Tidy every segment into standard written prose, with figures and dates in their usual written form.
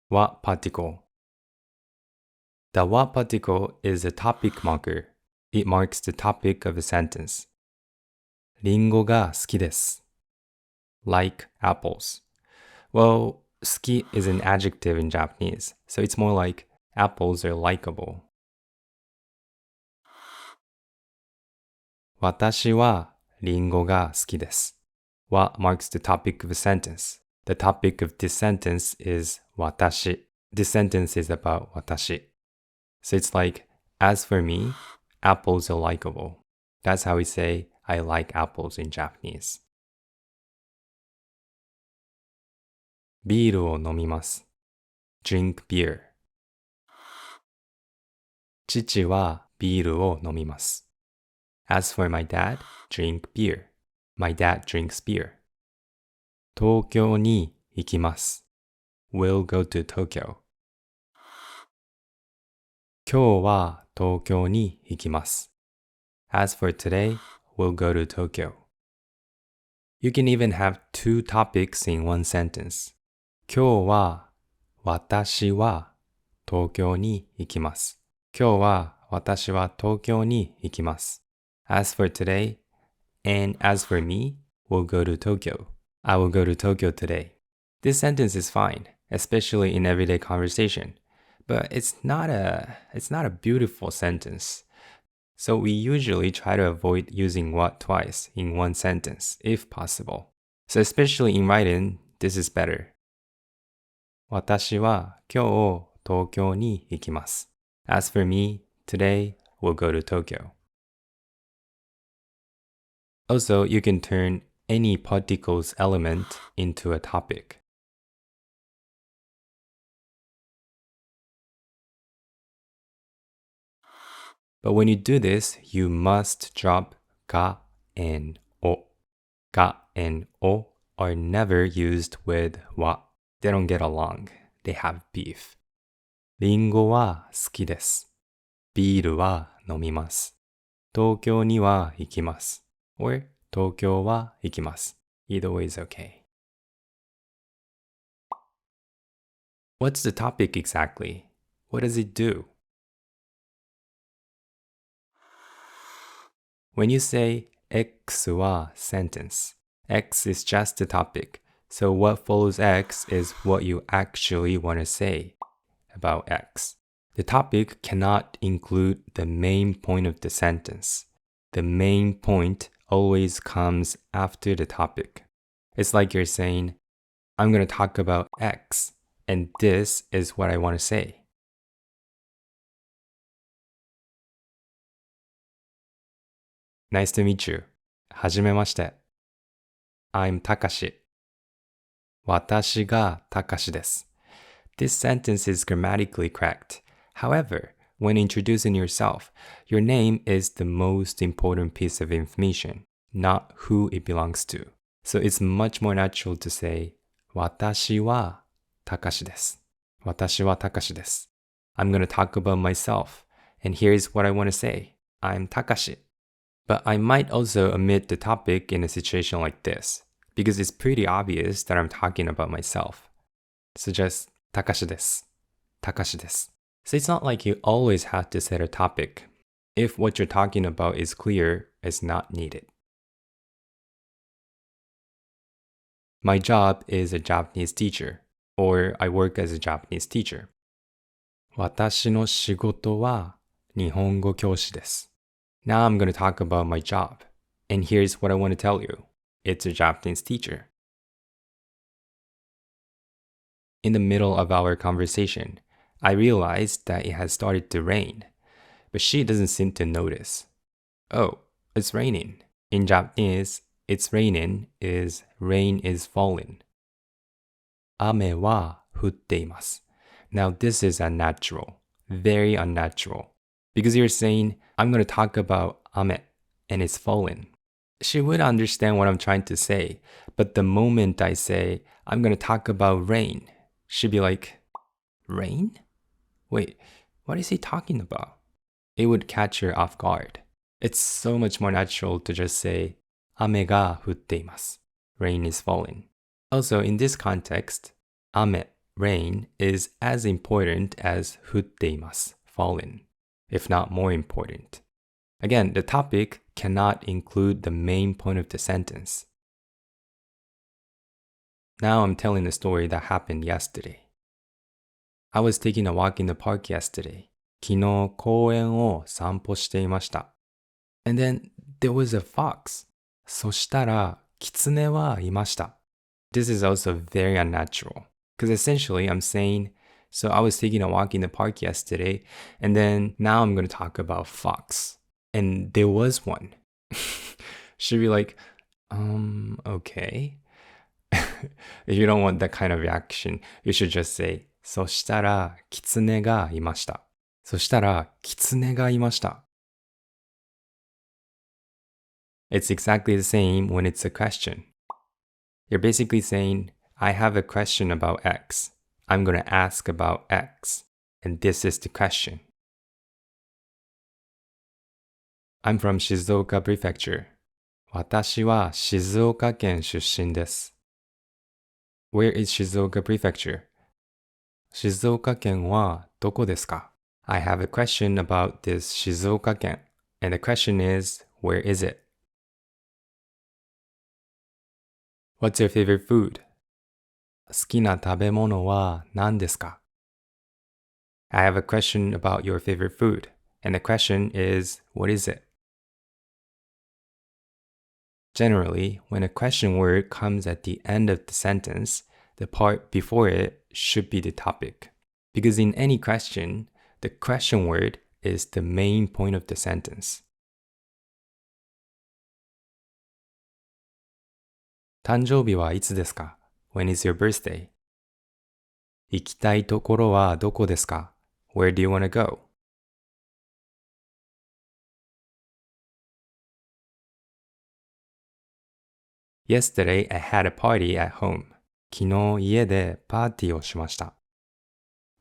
What particle? The what particle is a topic marker. It marks the topic of a sentence. リンゴが好きです。Like apples. Well, 好き is an adjective in Japanese, so it's more like apples are likable. 私はリンゴが好きです。What marks the topic of a sentence? The topic of this sentence is 私. This sentence is about 私. So it's like, as for me, apples are likable. That's how we say I like apples in Japanese. ビールを飲みます。Drink beer. 父はビールを飲みます。As for my dad, drink beer. My dad drinks beer. 東京に行きます。We'll go to Tokyo. 今日は東京に行きます。As for today, we'll go to Tokyo. You can even have two topics in one sentence. 今日は私は東京に行きます。今日は私は東京に行きます。As for today, and as for me, we'll go to Tokyo. I will go to Tokyo today. This sentence is fine, especially in everyday conversation, but it's not a beautiful sentence. So we usually try to avoid using what twice in one sentence, if possible. So especially in writing, this is better. 私は今日東京に行きます。As for me, today we'll go to Tokyo. Also, you can turn any particle's element into a topic. But when you do this, you must drop ga and o. Ga and o are never used with wa. They don't get along. They have beef. リンゴは好きです。ビールは飲みます。東京には行きます。or 東京は行きます。Either way is okay. What's the topic exactly? What does it do? When you say X は sentence, X is just the topic. So what follows X is what you actually want to say about X. The topic cannot include the main point of the sentence. The main point always comes after the topic. It's like you're saying, I'm going to talk about X, and this is what I want to say. Nice to meet you. はじめまして. I'm Takashi. 私がTakashiです. This sentence is grammatically correct. However, when introducing yourself, your name is the most important piece of information, not who it belongs to. So it's much more natural to say, 私はTakashiです. 私はTakashiです. I'm going to talk about myself, and here's what I want to say. I'm Takashi. But I might also omit the topic in a situation like this, because it's pretty obvious that I'm talking about myself. So just Takashiです. Takashiです. So it's not like you always have to set a topic. If what you're talking about is clear, it's not needed. My job is a Japanese teacher, or I work as a Japanese teacher. 私の仕事は日本語教師です. Now I'm going to talk about my job. And here's what I want to tell you. It's a Japanese teacher. In the middle of our conversation, I realized that it has started to rain, but she doesn't seem to notice. Oh, it's raining. In Japanese, it's raining is rain is falling. 雨は降っています. Now this is unnatural, very unnatural, because you're saying, I'm going to talk about ame, and it's falling. She would understand what I'm trying to say, but the moment I say, I'm going to talk about rain, she'd be like, rain? Wait, what is he talking about? It would catch her off guard. It's so much more natural to just say, 雨が降っています. Rain is falling. Also, in this context, 雨 rain is as important as 降っています fallen, if not more important. Again, the topic cannot include the main point of the sentence. Now I'm telling a story that happened yesterday. I was taking a walk in the park yesterday. 昨日公園を散歩していました。And then there was a fox. そしたら狐はいました。This is also very unnatural. Because essentially I'm saying, so I was taking a walk in the park yesterday, and then now I'm going to talk about fox. And there was one. Should be like, okay. If you don't want that kind of reaction, you should just say, そしたら狐がいました。そしたら狐がいました。It's exactly the same when it's a question. You're basically saying, I have a question about X. I'm going to ask about X. And this is the question. I'm from Shizuoka Prefecture. 私は静岡県出身です。Where is Shizuoka Prefecture? 静岡県はどこですか? I have a question about this 静岡県. And the question is, where is it? What's your favorite food? 好きな食べ物は何ですか? I have a question about your favorite food. And the question is, what is it? Generally, when a question word comes at the end of the sentence, the part before it should be the topic. Because in any question, the question word is the main point of the sentence. 誕生日はいつですか? When is your birthday? 行きたいところはどこですか? Where do you want to go? Yesterday, I had a party at home. 昨日家でパーティーをしました。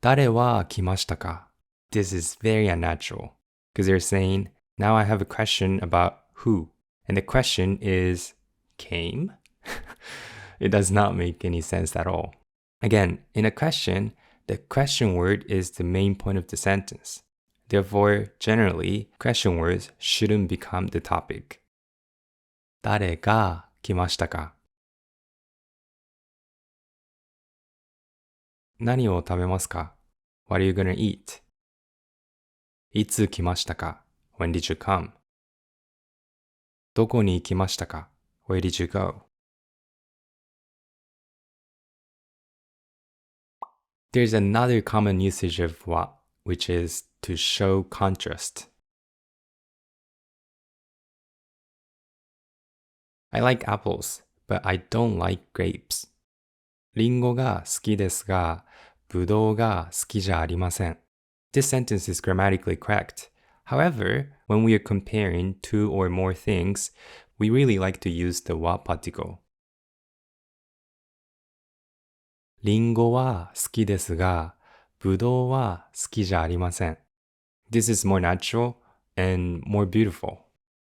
誰は来ましたか? This is very unnatural. Because you're saying, now I have a question about who. And the question is, came? It does not make any sense at all. Again, in a question, the question word is the main point of the sentence. Therefore, generally, question words shouldn't become the topic. 誰が来ましたか? 何を食べますか? What are you gonna eat? いつ来ましたか? When did you come? どこに行きましたか? Where did you go? There's another common usage of what, which is to show contrast. I like apples, but I don't like grapes. リンゴが好きですが、ぶどうが好きじゃありません。This sentence is grammatically correct. However, when we are comparing two or more things, we really like to use the what particle. リンゴは好きですが、ぶどうは好きじゃありません。This is more natural and more beautiful.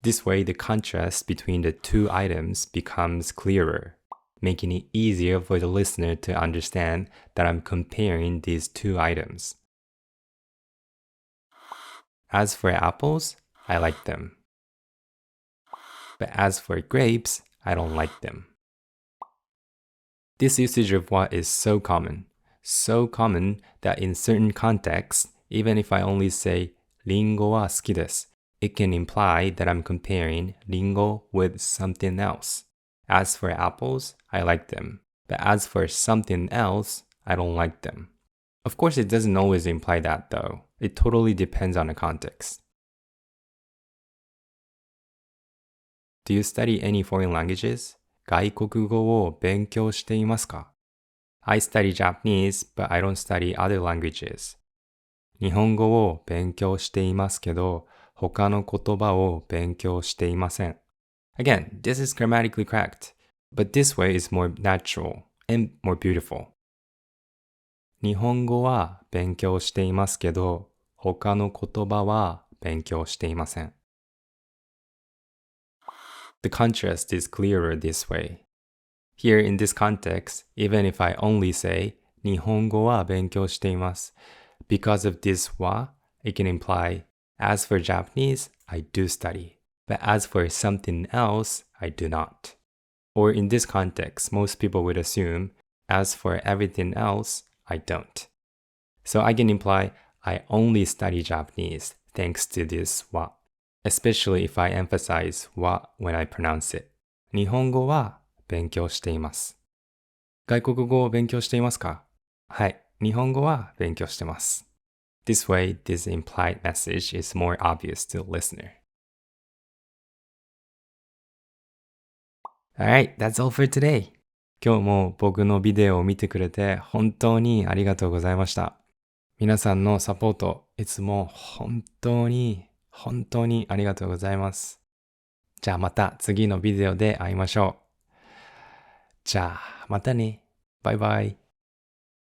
This way, the contrast between the two items becomes clearer, making it easier for the listener to understand that I'm comparing these two items. As for apples, I like them. But as for grapes, I don't like them. This usage of what is so common that in certain contexts, even if I only say リンゴは好きです, it can imply that I'm comparing リンゴ with something else. As for apples, I like them. But as for something else, I don't like them. Of course, it doesn't always imply that though. It totally depends on the context. Do you study any foreign languages? 外国語を勉強していますか? I study Japanese, but I don't study other languages. 日本語を勉強していますけど、他の言葉を勉強していません。Again, this is grammatically correct, but this way is more natural and more beautiful. 日本語は勉強していますけど、他の言葉は勉強していません。The contrast is clearer this way. Here in this context, even if I only say 日本語は勉強しています。Because of this は it can imply as for Japanese, I do study. But as for something else, I do not. Or in this context, most people would assume, as for everything else, I don't. So I can imply, I only study Japanese thanks to this は especially if I emphasize は when I pronounce it. 日本語は勉強しています。外国語を勉強していますか？はい、日本語は勉強してます。This way, this implied message is more obvious to the listener. Alright, that's all for today. 今日も僕のビデオを見てくれて本当にありがとうございました。皆さんのサポート、いつも本当にありがとうございます。じゃあまた次のビデオで会いましょう。じゃあまたね。バイバイ。